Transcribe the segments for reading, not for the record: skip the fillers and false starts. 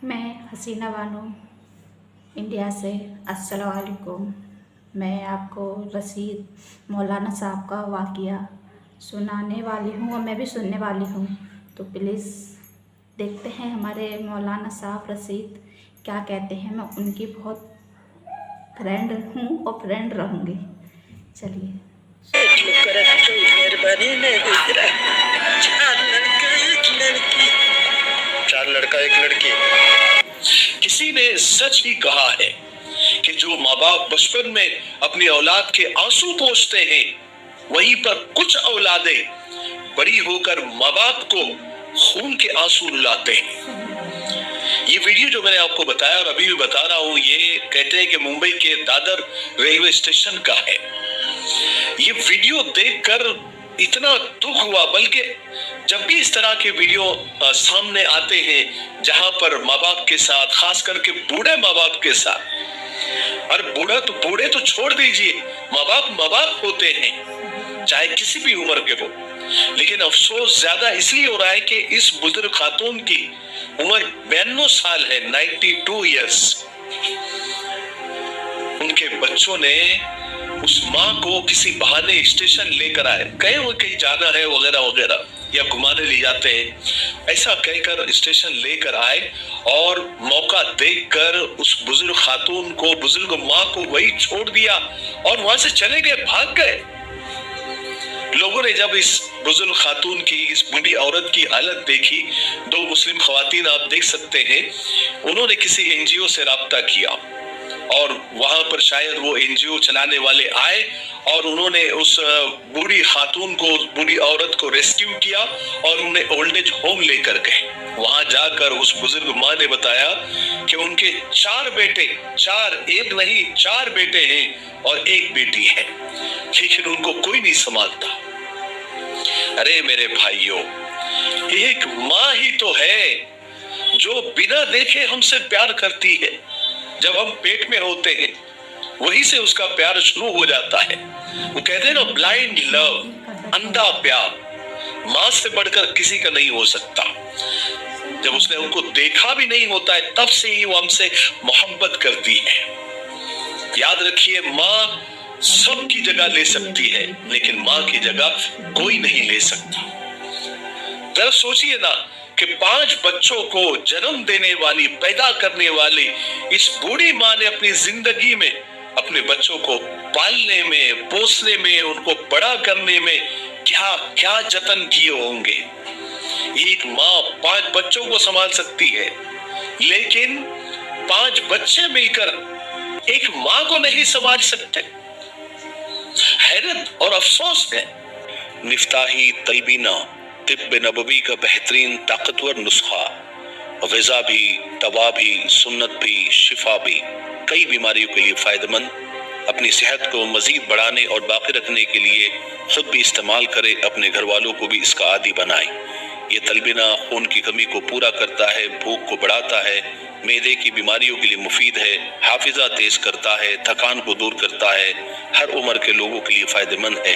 मैं हसीना बानो इंडिया से। अस्सलाम वालेकुम। मैं आपको रशीद मौलाना साहब का वाक़या सुनाने वाली हूँ और मैं भी सुनने वाली हूँ। तो प्लीज़ देखते हैं हमारे मौलाना साहब रशीद क्या कहते हैं। मैं उनकी बहुत फ्रेंड हूँ और फ्रेंड रहूँगी। चलिए। चार लड़का एक लड़की। किसी ने सच ही कहा है कि जो माँ बाप बचपन में अपनी औलाद के आंसू पोंछते हैं, वहीं पर कुछ औलादें बड़ी होकर माँ बाप को खून के आंसू रुलाते हैं। ये वीडियो जो मैंने आपको बताया और अभी भी बता रहा हूँ, ये कहते हैं कि मुंबई के दादर रेलवे स्टेशन का है। ये वीडियो देखकर इतना दुख हुआ, बल्कि जब भी इस तरह के वीडियो सामने आते हैं जहां पर माँ बाप के साथ, खास करके बूढ़े माँ बाप के साथ, और बूढ़े तो छोड़ दीजिए, माँ बाप होते हैं चाहे किसी भी उम्र के हो। लेकिन अफसोस ज्यादा इसलिए हो रहा है कि इस बुजुर्ग खातून की उम्र 92 साल है, 92 इयर्स। उनके बच्चों ने उस माँ को किसी बहाने स्टेशन लेकर आए, कहीं जाना है वगैरह वगैरह, या घुमाने ले जाते हैं, ऐसा कहकर स्टेशन लेकर आए और मौका देखकर उस बुजुर्ग खातून को, बुजुर्ग माँ को वही छोड़ दिया और वहां से चले गए, भाग गए। लोगों ने जब इस बुजुर्ग खातून की, इस बूढ़ी औरत की हालत देखी, दो मुस्लिम खवातीन आप देख सकते हैं, उन्होंने किसी एनजीओ से राब्ता किया और वहां पर शायद वो एनजीओ चलाने वाले आए और उन्होंने उस बूढ़ी खातून को, उस बूढ़ी औरत को रेस्क्यू किया और उन्हें ओल्ड एज होम लेकर गए। वहां जाकर उस बुजुर्ग माँ ने बताया कि उनके 4 बेटे, 4 एक नहीं 4 बेटे हैं और एक बेटी है, लेकिन उनको कोई नहीं संभालता। अरे मेरे भाइयों, एक माँ ही तो है जो बिना देखे हमसे प्यार करती है। जब हम पेट में होते हैं वहीं से उसका प्यार शुरू हो जाता है। वो कहते हैं ना, ब्लाइंड लव, अंधा प्यार माँ से बढ़कर किसी का नहीं हो सकता। जब उसने उनको देखा भी नहीं होता है, तब से ही वो हमसे मोहब्बत करती है। याद रखिए, माँ सबकी जगह ले सकती है, लेकिन माँ की जगह कोई नहीं ले सकता। जरा सोचिए ना कि 5 बच्चों को जन्म देने वाली, पैदा करने वाली इस बूढ़ी माँ ने अपनी जिंदगी में अपने बच्चों को पालने में, पोसने में, उनको बड़ा करने में क्या क्या जतन किए होंगे। एक माँ 5 बच्चों को संभाल सकती है, लेकिन 5 बच्चे मिलकर एक माँ को नहीं संभाल सकते। हैरत और अफसोस है। मिफ्ताही तलबीना तिब्ब नबवी का बेहतरीन ताकतवर नुस्खा, ग़िज़ा भी, दवा भी, सुन्नत भी, शिफा भी, कई बीमारियों के लिए फायदेमंद। अपनी सेहत को मजीद बढ़ाने और बाकी रखने के लिए खुद भी इस्तेमाल करें, अपने घर वालों को भी इसका आदी बनाएं। ये तलबीना खून की कमी को पूरा करता है, भूख को बढ़ाता है, मैदे की बीमारियों के लिए मुफीद है, हाफिजा तेज करता है, थकान को दूर करता है, हर उम्र के लोगों के लिए फायदेमंद है।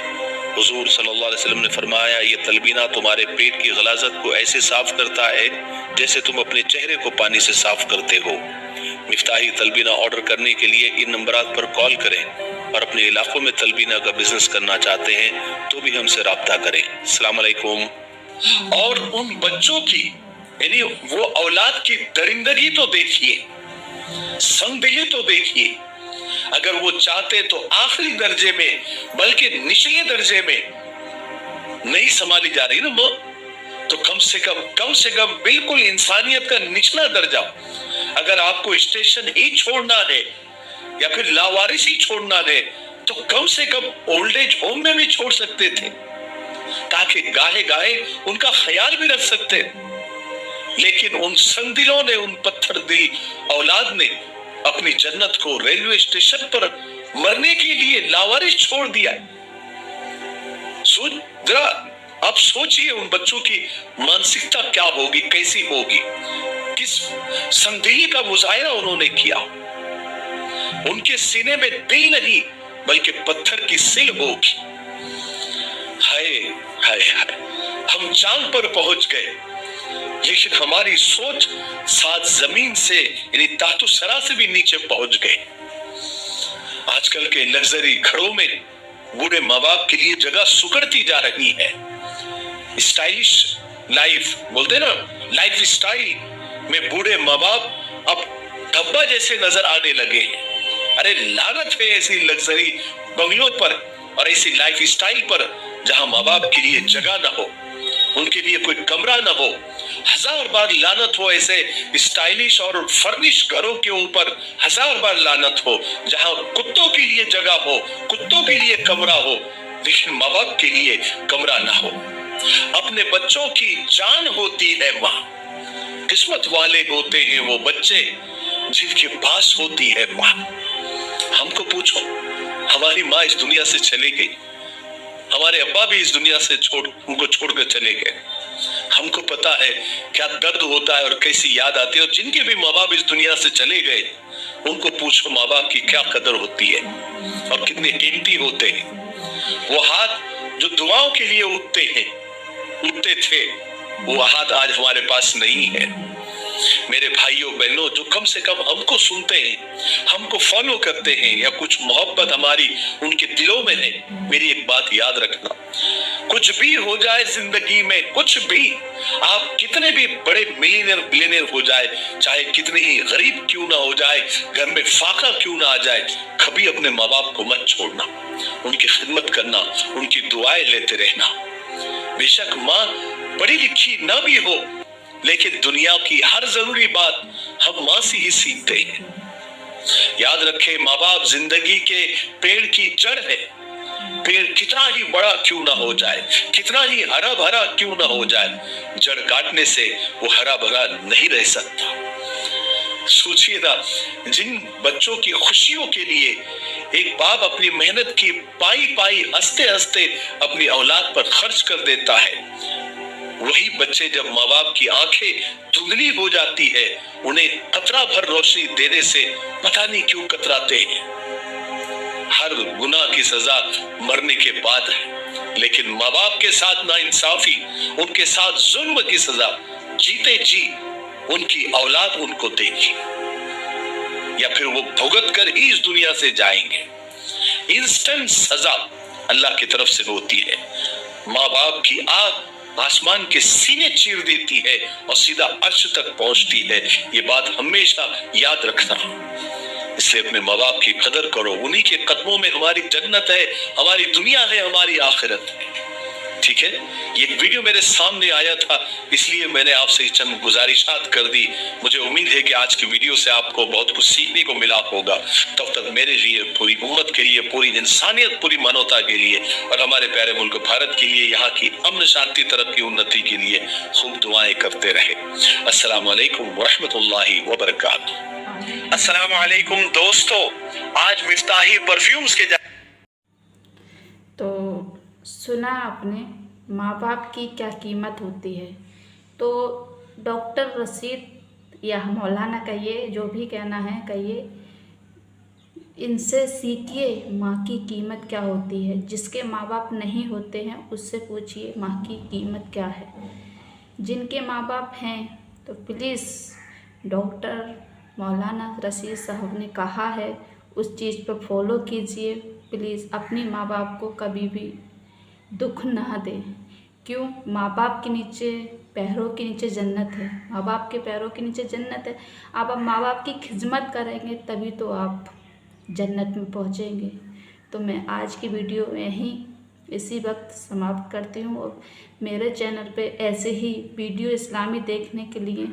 हुजूर सल्लल्लाहु अलैहि वसल्लम ने फरमाया, ये तलबीना तुम्हारे पेट की गलाजत को ऐसे साफ करता है जैसे तुम अपने चेहरे को पानी से साफ करते हो। मिफ्ताही तलबीना ऑर्डर करने के लिए इन नंबरात पर कॉल करें और अपने इलाकों में तलबीना का बिजनेस करना चाहते हैं तो भी हमसे राब्ता करें। अस्सलाम वालेकुम। और उन बच्चों की, यानी वो औलाद की दरिंदगी तो देखिए, संगदिली तो देखिए। अगर वो चाहते तो आखिरी दर्जे में, बल्कि निचले दर्जे में नहीं संभाली जा रही ना वो, तो कम से कम बिल्कुल इंसानियत का निचला दर्जा, अगर आपको स्टेशन ही छोड़ना है या फिर लावारिस ही छोड़ना है, तो कम से कम ओल्ड एज होम में भी छोड़ सकते थे, ताकि गाहे गाहे उनका ख्याल भी रख सकते। लेकिन उन संगदिलों ने, उन पत्थर दिल औलाद ने अपनी जन्नत को रेलवे स्टेशन पर मरने के लिए लावारिस छोड़ दिया। जरा आप सोचिए उन बच्चों की मानसिकता क्या होगी, कैसी होगी, किस संगदिली का मुजाहिरा उन्होंने किया। उनके सीने में दिल नहीं बल्कि पत्थर की सिल होगी। हाय हाय हाय, हम चांद पर पहुंच गए। لیکن ہماری سوچ سات زمین سے یعنی تحت الثری سے بھی نیچے پہنچ گئے. آج کل کے لگژری گھروں میں بوڑھے ماں باپ کے لیے جگہ سکڑتی جا رہی ہے. اسٹائلش لائف بولتے نا، لائف اسٹائل میں بوڑھے ماں باپ اب ڈبا جیسے نظر آنے لگے ہیں. ارے لعنت ہے ایسی لگژری بنگلوں پر اور ایسی لائف اسٹائل پر جہاں ماں باپ کے لیے جگہ نہ ہو، ان کے لیے کوئی کمرہ نہ ہو. ہزار بار لعنت ہو ایسے اسٹائلش اور فرنش گھروں کے اوپر، ہزار بار لعنت ہو جہاں کتوں کے لیے جگہ ہو، کتوں کے لیے کمرہ ہو، لیکن ماں باپ کے لیے کمرہ نہ ہو. اپنے بچوں کی جان ہوتی ہے ماں. قسمت والے ہوتے ہیں وہ بچے جن کے پاس ہوتی ہے ماں. ہم کو پوچھو، ہماری ماں اس دنیا سے چلے گئی، ہمارے ابا بھی اس دنیا سے ان کو چھوڑ کر چلے گئے. ہم کو پتا ہے کیا درد ہوتا ہے اور کیسی یاد آتی ہے. اور جن کے بھی ماں باپ اس دنیا سے چلے گئے ان کو پوچھو ماں باپ کی کیا قدر ہوتی ہے اور کتنے قیمتی ہوتے ہیں. وہ ہاتھ جو دعاؤں کے لیے اٹھتے تھے، وہ ہاتھ آج ہمارے پاس نہیں ہے. میرے بھائیوں بہنوں جو کم سے کم ہم کو سنتے ہیں، ہم کو فالو کرتے ہیں، یا کچھ محبت ہماری ان کے دلوں میں ہے، میری ایک بات یاد رکھنا، کچھ بھی ہو جائے زندگی میں، کچھ بھی، آپ کتنے بھی بڑے ملینئر بلینئر ہو جائے، چاہے کتنے ہی غریب کیوں نہ ہو جائے، گھر میں فاقہ کیوں نہ آ جائے، کبھی اپنے ماں باپ کو مت چھوڑنا. ان کی خدمت کرنا، ان کی دعائیں لیتے رہنا. بے شک ماں پڑھی لکھی نہ بھی ہو، لیکن دنیا کی ہر ضروری بات ہم ماں سے ہی سیکھتے ہیں. یاد رکھیں، ماں باپ زندگی کے پیڑ کی جڑ ہے. پیڑ کتنا ہی بڑا کیوں نہ ہو جائے، کتنا ہی ہرا بھرا کیوں نہ ہو جائے، جڑ کاٹنے سے وہ ہرا بھرا نہیں رہ سکتا. سوچئے نا، جن بچوں کی خوشیوں کے لیے ایک باپ اپنی محنت کی پائی ہنستے ہنستے اپنی اولاد پر خرچ کر دیتا ہے، وہی بچے جب ماں باپ کی آنکھیں دھندلی ہو جاتی ہے، انہیں قطرہ بھر روشنی دینے سے پتہ نہیں کیوں کتراتے ہیں. ہر گناہ کی سزا مرنے کے بعد ہے، لیکن ماں باپ کے ساتھ ناانصافی، ان کے ساتھ ظلم کی سزا جیتے جی ان کی اولاد ان کو دے گی، یا پھر وہ بھگت کر ہی اس دنیا سے جائیں گے. انسٹنٹ سزا اللہ کی طرف سے ہوتی ہے. ماں باپ کی آگ آسمان کے سینے چیر دیتی ہے اور سیدھا عرش تک پہنچتی ہے. یہ بات ہمیشہ یاد رکھنا. اس لیے اپنے ماں باپ کی قدر کرو. انہی کے قدموں میں ہماری جنت ہے، ہماری دنیا ہے، ہماری آخرت ہے. ٹھیک ہے، یہ ویڈیو میرے سامنے آیا تھا، اس لیے میں نے آپ سے چند گزارشات کر دی. مجھے امید ہے کہ آج کی ویڈیو سے آپ کو بہت کچھ سیکھنے کو ملا ہوگا. تب تک میرے لیے، پوری امت کے لیے، پوری انسانیت، پوری مانوتا کے لیے اور ہمارے پیارے ملک بھارت کے لیے، یہاں کی امن شانتی ترقی انتی کے لیے خوب دعائیں کرتے رہے. السلام علیکم ورحمۃ اللہ وبرکاتہ. السلام علیکم دوستو. آج مفتاحی پرفیومز کے تو سنا آپ نے ماں باپ کی کیا قیمت ہوتی ہے. تو ڈاکٹر رشید یا مولانا کہیے، جو بھی کہنا ہے کہیے، ان سے سیکھیے ماں کی قیمت کیا ہوتی ہے. جس کے ماں باپ نہیں ہوتے ہیں اس سے پوچھیے ماں کی قیمت کیا ہے. جن کے ماں باپ ہیں تو پلیز ڈاکٹر مولانا رشید صاحب نے کہا ہے اس چیز پہ فالو کیجئے. پلیز اپنی ماں باپ کو کبھی بھی دکھ نہ دیں. کیوں؟ ماں باپ کے نیچے، پیروں کے نیچے جنت ہے. ماں باپ کے پیروں کے نیچے جنت ہے. آپ اب ماں باپ کی خدمت کریں گے تبھی تو آپ جنت میں پہنچیں گے. تو میں آج کی ویڈیو یہیں اسی وقت سماپت کرتی ہوں. اور میرے چینل پہ ایسے ہی ویڈیو اسلامی دیکھنے کے لیے